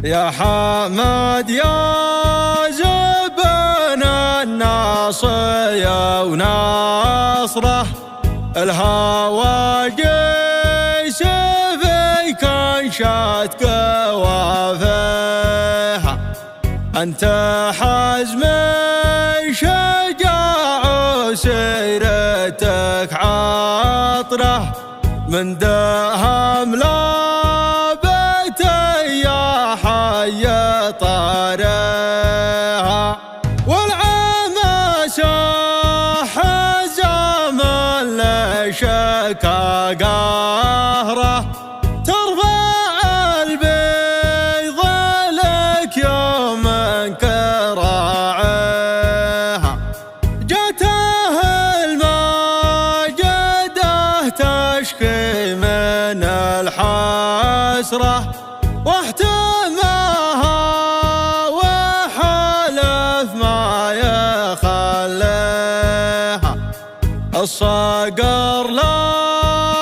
يا حمد يا زبن الناصية وناصره، الهوى جيش فيك انشات قوافيها. أنت حزم شجاع وسيرتك عطره، من دهم لابت يا حي طارها. والعمى ساح الزمن لشكا قهره، ترفع البيض لك يوم كراعيها. جاته الماجده تشكي من الحسره، واحتماها وحلف ما يخليها. الصقر لا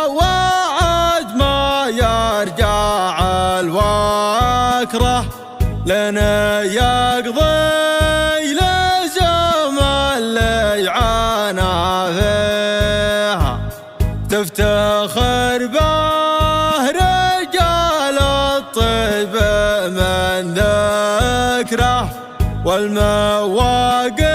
وعد ما يرجع الوكره، لن يقضي لزم اللي عانى فيها. تفتخر به رجال الطيب من ذكره، والمواقف